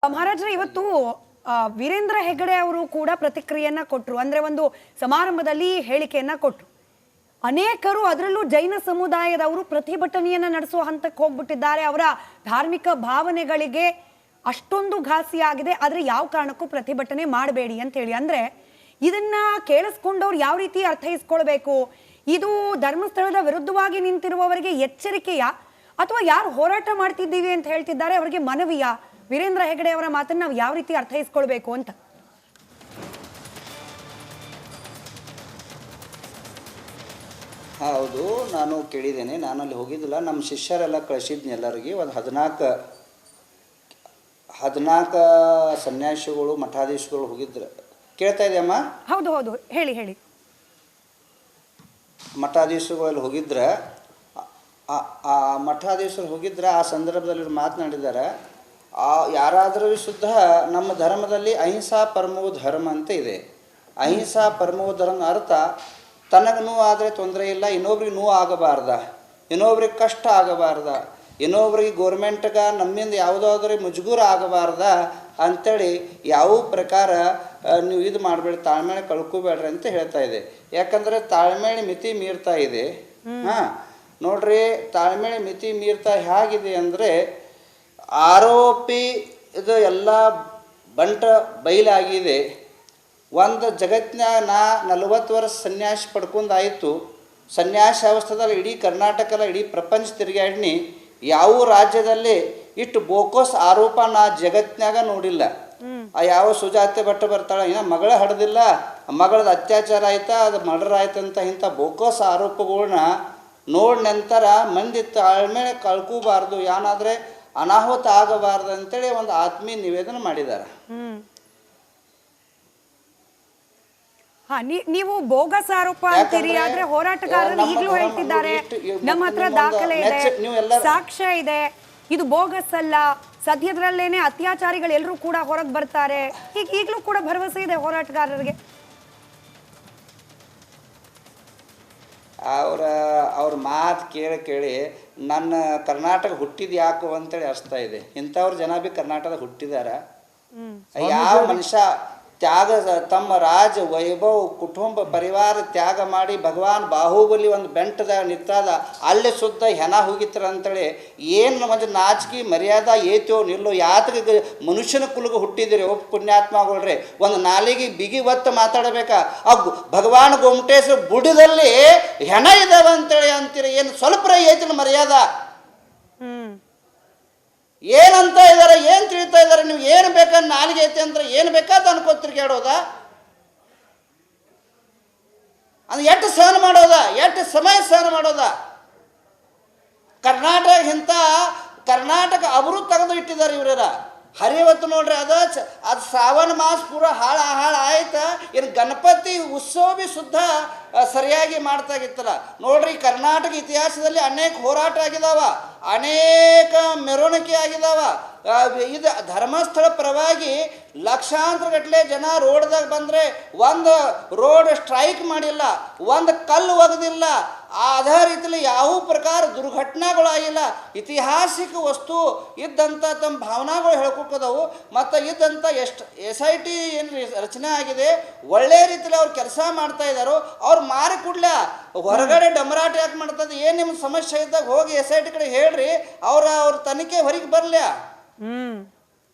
ಮಹಾರಾಜ್ರೆ ಇವತ್ತು ವೀರೇಂದ್ರ ಹೆಗಡೆ ಅವರು ಕೂಡ ಪ್ರತಿಕ್ರಿಯೆಯನ್ನ ಕೊಟ್ಟರು. ಅಂದ್ರೆ ಒಂದು ಸಮಾರಂಭದಲ್ಲಿ ಹೇಳಿಕೆಯನ್ನ ಕೊಟ್ಟರು. ಅನೇಕರು ಅದರಲ್ಲೂ ಜೈನ ಸಮುದಾಯದವರು ಪ್ರತಿಭಟನೆಯನ್ನ ನಡೆಸುವ ಹಂತಕ್ಕೆ ಹೋಗ್ಬಿಟ್ಟಿದ್ದಾರೆ. ಅವರ ಧಾರ್ಮಿಕ ಭಾವನೆಗಳಿಗೆ ಅಷ್ಟೊಂದು ಘಾಸಿಯಾಗಿದೆ, ಆದ್ರೆ ಯಾವ ಕಾರಣಕ್ಕೂ ಪ್ರತಿಭಟನೆ ಮಾಡಬೇಡಿ ಅಂತ ಹೇಳಿ. ಅಂದ್ರೆ ಇದನ್ನ ಕೇಳಿಸ್ಕೊಂಡವ್ರು ಯಾವ ರೀತಿ ಅರ್ಥೈಸ್ಕೊಳ್ಬೇಕು? ಇದು ಧರ್ಮಸ್ಥಳದ ವಿರುದ್ಧವಾಗಿ ನಿಂತಿರುವವರಿಗೆ ಎಚ್ಚರಿಕೆಯ, ಅಥವಾ ಯಾರು ಹೋರಾಟ ಮಾಡ್ತಿದ್ದೀವಿ ಅಂತ ಹೇಳ್ತಿದ್ದಾರೆ ಅವರಿಗೆ ಮನವಿಯ? ವೀರೇಂದ್ರ ಹೆಗಡೆ ಅವರ ಮಾತನ್ನು ನಾವು ಯಾವ ರೀತಿ ಅರ್ಥೈಸ್ಕೊಳ್ಬೇಕು ಅಂತ? ಹೌದು, ನಾನು ಕೇಳಿದ್ದೇನೆ. ನಾನು ಅಲ್ಲಿ ಹೋಗಿದ್ದಿಲ್ಲ, ನಮ್ಮ ಶಿಷ್ಯರೆಲ್ಲ ಕಳಿಸಿದ್ನಿ ಎಲ್ಲರಿಗೆ. ಒಂದು 14 ಸನ್ಯಾಸಿಗಳು ಮಠಾಧೀಶಗಳು ಹೋಗಿದ್ರು. ಕೇಳ್ತಾ ಇದೆಯಮ್ಮ? ಹೌದು ಹೌದು, ಹೇಳಿ ಹೇಳಿ. ಮಠಾಧೀಶಗಳಲ್ಲಿ ಹೋಗಿದ್ರೆ, ಆ ಮಠಾಧೀಶರು ಹೋಗಿದ್ರೆ ಆ ಸಂದರ್ಭದಲ್ಲಿ ಮಾತನಾಡಿದ್ದಾರೆ, ಯಾರಾದರೂ ಶುದ್ಧ ನಮ್ಮ ಧರ್ಮದಲ್ಲಿ ಅಹಿಂಸಾ ಪರಮೋ ಧರ್ಮ ಅಂತ ಇದೆ. ಅಹಿಂಸಾ ಪರಮೋ ಧರ್ಮ ಅರ್ಥ ತನಗೆ ನೋವು ಆದರೆ ತೊಂದರೆ ಇಲ್ಲ, ಇನ್ನೊಬ್ರಿಗೆ ನೋವು ಆಗಬಾರ್ದ, ಇನ್ನೊಬ್ರಿಗೆ ಕಷ್ಟ ಆಗಬಾರ್ದ, ಇನ್ನೊಬ್ರಿಗೆ ಗೋರ್ಮೆಂಟ್ಗೆ ನಮ್ಮಿಂದ ಯಾವುದಾದ್ರೂ ಮುಜುಗೂರ ಆಗಬಾರ್ದ ಅಂಥೇಳಿ ಯಾವ ಪ್ರಕಾರ ನೀವು ಇದು ಮಾಡಬೇಡಿ, ತಾಳ್ಮೆಳೆ ಕಳ್ಕೋಬೇಡ್ರಿ ಅಂತ ಹೇಳ್ತಾ ಇದೆ. ಯಾಕಂದರೆ ತಾಳ್ಮೆಳೆ ಮಿತಿ ಮೀರ್ತಾ ಇದೆ. ಹಾಂ ನೋಡ್ರಿ, ತಾಳ್ಮೆಳೆ ಮಿತಿ ಮೀರ್ತಾ ಹೇಗಿದೆ ಅಂದರೆ, ಆರೋಪಿ ಇದು ಎಲ್ಲ ಬಂಟ ಬಯಲಾಗಿದೆ. ಒಂದು ಜಗತ್ತಿನಾಗ 40 ವರ್ಷ ಸನ್ಯಾಸಿ ಪಡ್ಕೊಂಡಾಯಿತು. ಸನ್ಯಾಸಿ ಅವಸ್ಥೆದಲ್ಲಿ ಇಡೀ ಕರ್ನಾಟಕದ ಇಡೀ ಪ್ರಪಂಚ ತಿರುಗಾಡಿನಿ. ಯಾವ ರಾಜ್ಯದಲ್ಲಿ ಇಷ್ಟು ಬೋಕೋಸ್ ಆರೋಪ ನಾ ಜಗತ್ತಿನಾಗ ನೋಡಿಲ್ಲ. ಯಾವ ಸುಜಾತೆ ಭಟ್ ಬರ್ತಾಳೆ, ಇನ್ನು ಮಗಳ ಹಡ್ದಿಲ್ಲ, ಮಗಳದ ಅತ್ಯಾಚಾರ ಆಯ್ತಾ, ಅದು ಮರ್ಡರ್ ಆಯ್ತಂತ ಇಂಥ ಬೋಕೋಸ್ ಆರೋಪಗಳನ್ನ ನೋಡಿ ನಂತರ ಮಂದಿ ತಾಳ್ಮೆಳೆ ಕಳ್ಕೋಬಾರ್ದು, ಏನಾದರೆ ಅನಾಹುತ ಆಗಬಾರ್ದು ಅಂತೇಳಿ ಒಂದು ಆತ್ಮೀಯ ನಿವೇದನೆ ಮಾಡಿದ್ದಾರೆ. ನೀವು ಬೋಗಸ್ ಆರೋಪ ಅಂತೀರಿ, ಆದ್ರೆ ಹೋರಾಟಗಾರರು ಈಗಲೂ ಹೇಳ್ತಿದ್ದಾರೆ ನಮ್ಮ ಹತ್ರ ದಾಖಲೆ ಇದೆ, ಸಾಕ್ಷ್ಯ ಇದೆ, ಇದು ಬೋಗಸ್ ಅಲ್ಲ, ಸದ್ಯದಲ್ಲೇನೆ ಅತ್ಯಾಚಾರಿಗಳು ಎಲ್ಲರೂ ಕೂಡ ಹೊರಗೆ ಬರ್ತಾರೆ. ಈಗಲೂ ಕೂಡ ಭರವಸೆ ಇದೆ ಹೋರಾಟಗಾರರಿಗೆ. ಅವ್ರ ಮಾತು ಕೇಳಿ ನನ್ನ ಕರ್ನಾಟಕ ಹುಟ್ಟಿದ ಯಾಕು ಅಂತೇಳಿ ಅನಿಸ್ತಾ ಇದೆ. ಇಂಥವ್ರು ಜನ ಬಿ ಕರ್ನಾಟಕದಾಗ ಹುಟ್ಟಿದಾರ. ಯಾವ ಮನುಷ್ಯ ತ್ಯಾಗ ತಮ್ಮ ರಾಜ ವೈಭವ ಕುಟುಂಬ ಪರಿವಾರ ತ್ಯಾಗ ಮಾಡಿ ಭಗವಾನ್ ಬಾಹುಬಲಿ ಒಂದು ಬೆಂಟದಾಗ ನಿಂತಾದ, ಅಲ್ಲಿ ಶುದ್ಧ ಹೆಣ ಹೋಗಿತ್ತಾರ ಅಂತೇಳಿ ಏನು ಒಂದು ನಾಚಿಕೆ ಮರ್ಯಾದ ಏತೋ ನಿಲ್ಲೋ, ಯಾತಕ್ಕೆ ಮನುಷ್ಯನ ಕುಲಗ ಹುಟ್ಟಿದಿರಿ ಒಬ್ಬ ಪುಣ್ಯಾತ್ಮಗಳ್ರಿ. ಒಂದು ನಾಲಿಗೆ ಬಿಗಿ ಒತ್ತು ಮಾತಾಡಬೇಕಾ? ಆ ಭಗವಾನ್ ಗೊಮಟೇಶ್ವರ ಬುಡದಲ್ಲಿ ಹೆಣ ಇದಾವ ಅಂತೇಳಿ ಅಂತೀರಿ, ಏನು ಸ್ವಲ್ಪ ಐತಿನ ಮರ್ಯಾದ? ಏನಂತ ಇದ್ದಾರೆ, ಏನು ತಿಳಿತಾ ಇದ್ದಾರೆ? ನೀವು ಏನು ಬೇಕಾದ ನಾಲಿಗೆ ಐತೆ ಅಂದ್ರೆ ಏನು ಬೇಕಾದ ಅನ್ಕೋತಿರಿ ಕೇಳೋದ? ಅದು ಎಷ್ಟು ಸಹನ ಮಾಡೋದ, ಎಷ್ಟು ಸಮಯ ಸಹನ ಮಾಡೋದ? ಕರ್ನಾಟಕ ಅವರು ತೆಗೆದು ಇಟ್ಟಿದ್ದಾರೆ ಇವರ. ಹರಿವತ್ತು ನೋಡ್ರಿ, ಅದು ಶ್ರಾವಣ ಮಾಸ ಪೂರ ಹಾಳು ಆಯ್ತಾ? ಏನು ಗಣಪತಿ ಉತ್ಸವ ಬಿ ಶುದ್ಧ ಸರಿಯಾಗಿ ಮಾಡ್ತಾಗಿತ್ತಲ್ಲ. ನೋಡ್ರಿ, ಕರ್ನಾಟಕ ಇತಿಹಾಸದಲ್ಲಿ ಅನೇಕ ಹೋರಾಟ ಆಗಿದಾವ, ಅನೇಕ ಮೆರವಣಿಗೆ ಆಗಿದಾವ. ಇದು ಧರ್ಮಸ್ಥಳ ಪರವಾಗಿ ಲಕ್ಷಾಂತರ ಗಟ್ಟಲೆ ಜನ ರೋಡ್ದಾಗ ಬಂದರೆ ಒಂದು ರೋಡ್ ಸ್ಟ್ರೈಕ್ ಮಾಡಿಲ್ಲ, ಒಂದು ಕಲ್ಲು ಒಗೆದಿಲ್ಲ. ಅದೇ ರೀತಿಯಲ್ಲಿ ಯಾವ ಪ್ರಕಾರ ದುರ್ಘಟನೆಗಳಾಗಿಲ್ಲ. ಐತಿಹಾಸಿಕ ವಸ್ತು ಇದ್ದಂಥ ತಮ್ಮ ಭಾವನೆಗಳು ಹೇಳ್ಕೊಕ್ಕದವು. ಮತ್ತು ಇದ್ದಂಥ ಎಷ್ಟು SIT ಏನು ರಚನೆ ಆಗಿದೆ, ಒಳ್ಳೆ ರೀತಿಯಲ್ಲಿ ಅವ್ರು ಕೆಲಸ ಮಾಡ್ತಾ ಇದ್ದಾರೋ. ಅವ್ರು ಮಾರಿ ಕೊಡ್ಲ, ಹೊರಗಡೆ ಡಮರಾಟ ಯಾಕೆ ಮಾಡ್ತದೆ? ಏನು ನಿಮ್ಮ ಸಮಸ್ಯೆ ಇದ್ದಾಗ ಹೋಗಿ SIT ಕಡೆ ಹೇಳ್ರಿ, ಅವ್ರ ತನಿಖೆ ಹೊರಗೆ ಬರಲ.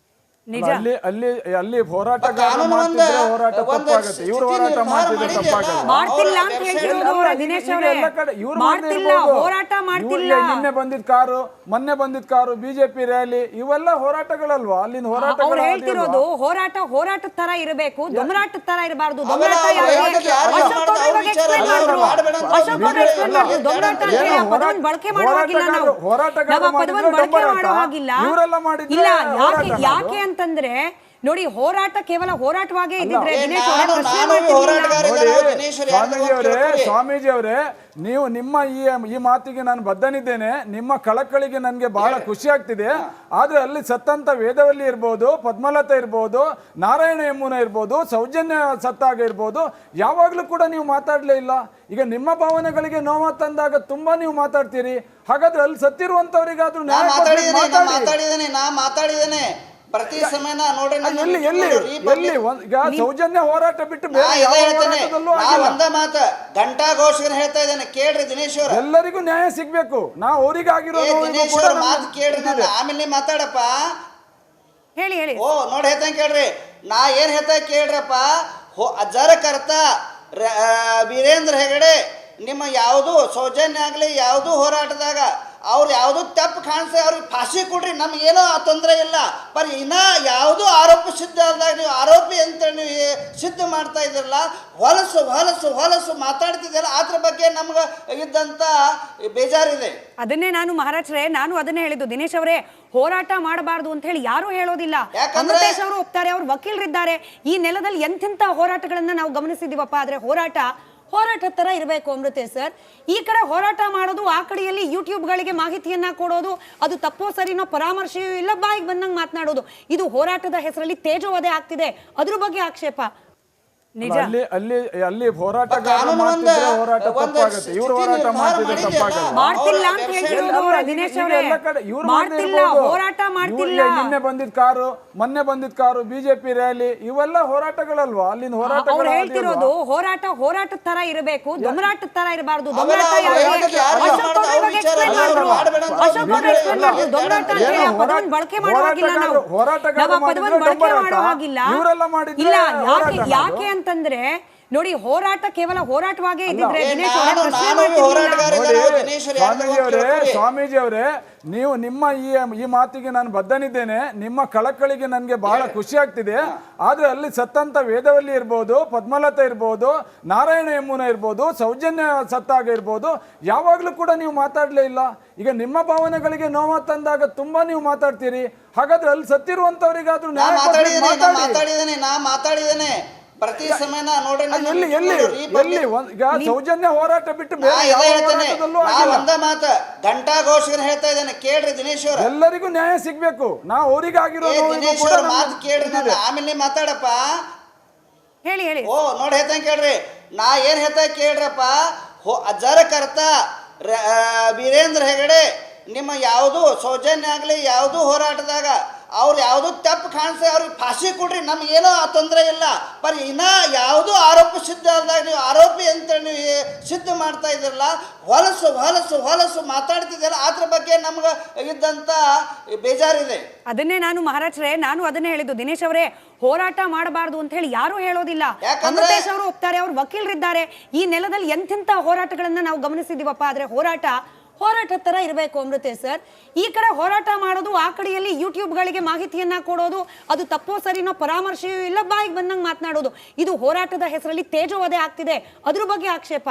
ಅಲ್ಲಿ ಹೋರಾಟಗಾರರು ಮಾಡ್ತಿದ್ರೆ ಹೋರಾಟ ತಪ್ಪಾಗುತ್ತೆ, ಇವ್ರು ಹೋರಾಟ ಮಾಡ್ತಿದ್ರೆ ತಪ್ಪಾಗಲ್ಲ. ನಿನ್ನೆ ಬಂದಿದ್ ಕಾರು, ಮೊನ್ನೆ ಬಂದಿದ್ ಕಾರು, ಬಿಜೆಪಿ ರ್ಯಾಲಿ, ಇವೆಲ್ಲ ಹೋರಾಟಗಳಲ್ವಾ? ಅಲ್ಲಿನ ಹೋರಾಟಗಳು ಹೇಳ್ತಿರೋದು ಹೋರಾಟದ ತರ ಇರಬೇಕು, ದೊಂಬರಾಟದ ತರ ಇರಬಾರ್ದು. ಬಳಕೆ ಮಾಡೋ ಹಾಗಿಲ್ಲ. ಯಾಕೆ ಅಂತಂದ್ರೆ ನೋಡಿ, ಹೋರಾಟ ಕೇವಲ ಹೋರಾಟವಾಗೇ ಇದ್ದಿದ್ರೆ ಸ್ವಾಮೀಜಿ ಅವರೇ, ನೀವು ನಿಮ್ಮ ಈ ಮಾತಿಗೆ ನಾನು ಬದ್ಧನಿದ್ದೇನೆ. ನಿಮ್ಮ ಕಳಕಳಿಗೆ ನನಗೆ ಬಹಳ ಖುಷಿ ಆಗ್ತಿದೆ. ಆದ್ರೆ ಅಲ್ಲಿ ಸತ್ತಂತ ವೇದವಲ್ಲಿ ಇರ್ಬೋದು, ಪದ್ಮಲತಾ ಇರ್ಬೋದು, ನಾರಾಯಣ ಯಮುನ ಇರ್ಬೋದು, ಸೌಜನ್ಯ ಸತ್ತಾಗ ಇರ್ಬೋದು, ಯಾವಾಗ್ಲೂ ಕೂಡ ನೀವು ಮಾತಾಡ್ಲೇ ಇಲ್ಲ. ಈಗ ನಿಮ್ಮ ಭಾವನೆಗಳಿಗೆ ನೋವು ತಂದಾಗ ತುಂಬಾ ನೀವು ಮಾತಾಡ್ತೀರಿ. ಹಾಗಾದ್ರೆ ಅಲ್ಲಿ ಸತ್ತಿರುವಂತವರಿಗಾದ್ರೂ ಮಾತಾಡಿದ್ದೇನೆ. ಪ್ರತಿ ಸಮಯನ ನೋಡ್ರಿ ನನ್ನ ಎಲ್ಲಿ ಎಲ್ಲಿ ಎಲ್ಲಿ ಈಗ ಸೌಜನ್ಯ ಹೋರಾಟ ಬಿಟ್ಟು ಬೇರೆ ಯಾವ ಹೋರಾಟದಲ್ಲೂ ನಾ ಆಗಿಲ್ಲ. ಒಂದ ಮಾತ ಘಂಟಾಘೋಷ ಹೇಳ್ತಾ ಇದ್ದೇನೆ, ಕೇಳ್ರಿ ದಿನೇಶ್ ಅವ್ರ. ಎಲ್ಲರಿಗೂ ನ್ಯಾಯ ಸಿಗ್ಬೇಕು. ನಾವು ಅವರಿಗಾಗಿರೋ ದಿನೇಶ್ ಅವ್ರ ಮಾತು ಕೇಳ್ರಿ, ನನ್ನ ಆಮೇಲೆ ನೀ ಮಾತಾಡಪ್ಪ. ಹೇಳಿ ಹೇಳಿ. ಓ ನೋಡಿ ಹೇಳ್ತಾ ಕೇಳ್ರಿ, ನಾ ಏನ್ ಹೇಳ್ತಾ ಕೇಳ್ರಪ್ಪ. ಜರ ಕರ್ತ ವೀರೇಂದ್ರ ಹೆಗಡೆ ನಿಮ್ಮ ಯಾವುದು ಸೌಜನ್ಯ ಆಗಲಿ ಯಾವುದು ಹೋರಾಟದಾಗ ಅವ್ರು ಯಾವುದು ತಪ್ಪು ಕಾಣಿಸಿ ಅವ್ರಿಗೆ ಫಾಶಿ ಕೊಡ್ರಿ, ನಮ್ಗೇನೋ ತೊಂದರೆ ಇಲ್ಲ. ಪರ್ ಇನ್ನ ಯಾವುದು ಆರೋಪ ಸಿದ್ಧ ಆದಾಗ ನೀವು ಆರೋಪಿ ಅಂತ ನೀವು ಸಿದ್ಧ ಮಾಡ್ತಾ ಇದ್ರಲ್ಲ, ಹೊಲಸು ಹೊಲಸು ಹೊಲಸು ಮಾತಾಡ್ತಿದ್ದಲ್ಲ, ಅದ್ರ ಬಗ್ಗೆ ನಮ್ಗೆ ಇದ್ದಂತ ಬೇಜಾರಿದೆ. ಅದನ್ನೇ ನಾನು ಮಹಾರಾಜ್ರೆ, ನಾನು ಅದನ್ನೇ ಹೇಳಿದ್ದು ದಿನೇಶ್ ಅವರೇ, ಹೋರಾಟ ಮಾಡಬಾರ್ದು ಅಂತ ಹೇಳಿ ಯಾರು ಹೇಳೋದಿಲ್ಲ. ಅಮೃತೇಶ್ ಅವರು ಒಪ್ತಾರೆ, ಅವ್ರು ವಕೀಲರಿದ್ದಾರೆ. ಈ ನೆಲದಲ್ಲಿ ಎಂತೆಂಥ ಹೋರಾಟಗಳನ್ನ ನಾವು ಗಮನಿಸಿದೀವಪ್ಪ. ಆದ್ರೆ ಹೋರಾಟ ತರ ಇರಬೇಕು ಅಮೃತೇಶ್ ಸರ್. ಈ ಕಡೆ ಹೋರಾಟ ಮಾಡೋದು, ಆ ಕಡೆಯಲ್ಲಿ ಯೂಟ್ಯೂಬ್ಗಳಿಗೆ ಮಾಹಿತಿಯನ್ನ ಕೊಡೋದು, ಅದು ತಪ್ಪೋ ಸರಿನೋ ಪರಾಮರ್ಶೆಯೂ ಇಲ್ಲ, ಬಾಯಿಗೆ ಬಂದಂಗೆ ಮಾತನಾಡೋದು, ಇದು ಹೋರಾಟದ ಹೆಸರಲ್ಲಿ ತೇಜೋವಧೆ ಆಗ್ತಿದೆ. ಅದ್ರ ಬಗ್ಗೆ ಆಕ್ಷೇಪ. ನಿಜ. ಅಲ್ಲಿ ಹೋರಾಟಗಾರರು ಮಾಡ್ತಿದ್ರೆ ಹೋರಾಟ ತಪ್ಪಾಗುತ್ತೆ, ಇವ್ರು ಹೋರಾಟ ಮಾಡ್ತಿದ್ರೆ ತಪ್ಪಾಗಲ್ಲ. ಮಾಡ್ತಿಲ್ಲ ಅಂತ ಹೇಳ್ತಿರೋದು ದಿನೇಶ್ ಅವರೇ, ಮಾಡ್ತಿಲ್ಲ, ಹೋರಾಟ ಮಾಡ್ತಿಲ್ಲ. ನಿನ್ನೆ ಬಂದಿದ್ ಕಾರು, ಮೊನ್ನೆ ಬಂದಿದ್ ಕಾರು, ಬಿಜೆಪಿ ರ್ಯಾಲಿ, ಇವೆಲ್ಲ ಹೋರಾಟಗಳಲ್ವಾ? ಅಲ್ಲಿಂದ ಅವ್ರು ಹೇಳ್ತಿರೋದು ಹೋರಾಟದ ತರ ಇರಬೇಕು, ದೊಂಬರಾಟದ ತರ ಇರಬಾರ್ದು. ದೊಂಬರಾಟ ಬಳಕೆ ಮಾಡುವಾಗಿಲ್ಲ, ನಾವು ಪದವನ್ನು ಬಳಕೆ ಮಾಡುವಾಗಿಲ್ಲ. ಇಲ್ಲ, ಯಾಕೆ ಅಂತಂದ್ರೆ ನೋಡಿ, ಹೋರಾಟ ಕೇವಲ ಹೋರಾಟವಾಗೇ ಇದ್ದಿದ್ರೆ ಸ್ವಾಮೀಜಿ ಅವರೇ, ನೀವು ನಿಮ್ಮ ಈ ಮಾತಿಗೆ ನಾನು ಬದ್ಧನಿದ್ದೇನೆ. ನಿಮ್ಮ ಕಳಕಳಿಗೆ ನನಗೆ ಬಹಳ ಖುಷಿ ಆಗ್ತಿದೆ. ಆದ್ರೆ ಅಲ್ಲಿ ಸತ್ತಂತ ವೇದವಲ್ಲಿ ಇರ್ಬೋದು, ಪದ್ಮಲತಾ ಇರ್ಬೋದು, ನಾರಾಯಣ ಯಮುನ ಇರ್ಬೋದು, ಸೌಜನ್ಯ ಸತ್ತಾಗ ಇರ್ಬೋದು, ಯಾವಾಗ್ಲೂ ಕೂಡ ನೀವು ಮಾತಾಡ್ಲೇ ಇಲ್ಲ. ಈಗ ನಿಮ್ಮ ಭಾವನೆಗಳಿಗೆ ನೋವು ತಂದಾಗ ತುಂಬಾ ನೀವು ಮಾತಾಡ್ತೀರಿ. ಹಾಗಾದ್ರೆ ಅಲ್ಲಿ ಸತ್ತಿರುವಂತವರಿಗಾದ್ರೂ ಮಾತಾಡಿದ್ದೇನೆ ಪ್ರತಿ ಸಮಯನ ನೋಡ್ರಿ ನನ್ನ ಎಲ್ಲಿ ಎಲ್ಲಿ ಎಲ್ಲಿ ಈಗ ಸೌಜನ್ಯ ಹೋರಾಟ ಬಿಟ್ಟು ಬೇರೆ ಯಾವ ಹೋರಾಟದಲ್ಲೂ ಆಗಿಲ್ಲ. ಒಂದ ಮಾತ ಘಂಟಾಘೋಷ ಹೇಳ್ತಾ ಇದ್ದೇನೆ, ಕೇಳ್ರಿ ದಿನೇಶ್ ಅವ್ರ. ಎಲ್ಲರಿಗೂ ನ್ಯಾಯ ಸಿಗ್ಬೇಕು. ನಾವು ಅವರಿಗಾಗಿರೋ ದಿನೇಶ್ ಅವ್ರ ಮಾತು ಕೇಳ್ರಿ, ನನ್ನ ಆಮೇಲೆ ನೀ ಮಾತಾಡಪ್ಪ. ಹೇಳಿ ಹೇಳಿ. ಓ ನೋಡಿ ಹೇಳ್ತಾ ಕೇಳ್ರಿ, ನಾ ಏನ್ ಹೇಳ್ತಾ ಕೇಳ್ರಪ್ಪ. ಜರ ಕರ್ತ ವೀರೇಂದ್ರ ಹೆಗಡೆ ನಿಮ್ಮ ಯಾವುದು ಸೌಜನ್ಯ ಆಗಲಿ ಯಾವುದು ಹೋರಾಟದಾಗ ಅವ್ರು ಯಾವುದು ತಪ್ಪು ಕಾಣಿಸಿ ಅವ್ರಿಗೆ ಫಾಶಿ ಕೊಡ್ರಿ, ನಮ್ಗೇನೋ ತೊಂದರೆ ಇಲ್ಲ. ಪರ್ ಇನ್ನ ಯಾವುದು ಆರೋಪ ಸಿದ್ಧ ಆದಾಗ ನೀವು ಆರೋಪಿ ಅಂತ ನೀವು ಸಿದ್ಧ ಮಾಡ್ತಾ ಇದ್ರಲ್ಲ, ಹೊಲಸು ಹೊಲಸು ಹೊಲಸು ಮಾತಾಡ್ತಿದ್ದಲ್ಲ, ಅದ್ರ ಬಗ್ಗೆ ನಮ್ಗೆ ಇದ್ದಂತ ಬೇಜಾರಿದೆ. ಅದನ್ನೇ ನಾನು ಮಹಾರಾಜ್ರೆ, ನಾನು ಅದನ್ನೇ ಹೇಳಿದ್ದು ದಿನೇಶ್ ಅವರೇ, ಹೋರಾಟ ಮಾಡಬಾರ್ದು ಅಂತ ಹೇಳಿ ಯಾರು ಹೇಳೋದಿಲ್ಲ. ಅಮೃತೇಶ್ ಅವರು ಒಪ್ತಾರೆ, ಅವ್ರು ವಕೀಲರಿದ್ದಾರೆ. ಈ ನೆಲದಲ್ಲಿ ಎಂತೆಂಥ ಹೋರಾಟಗಳನ್ನ ನಾವು ಗಮನಿಸಿದೀವಪ್ಪ. ಆದ್ರೆ ಹೋರಾಟ ತರ ಇರಬೇಕು ಅಮೃತೇಶ್ ಸರ್. ಈ ಕಡೆ ಹೋರಾಟ ಮಾಡೋದು, ಆ ಕಡೆಯಲ್ಲಿ ಯೂಟ್ಯೂಬ್ಗಳಿಗೆ ಮಾಹಿತಿಯನ್ನ ಕೊಡೋದು, ಅದು ತಪ್ಪೋ ಸರಿನೋ ಪರಾಮರ್ಶೆಯೂ ಇಲ್ಲ, ಬಾಯಿಗೆ ಬಂದಂಗೆ ಮಾತನಾಡೋದು, ಇದು ಹೋರಾಟದ ಹೆಸರಲ್ಲಿ ತೇಜೋವಧೆ ಆಗ್ತಿದೆ. ಅದ್ರ ಬಗ್ಗೆ ಆಕ್ಷೇಪ.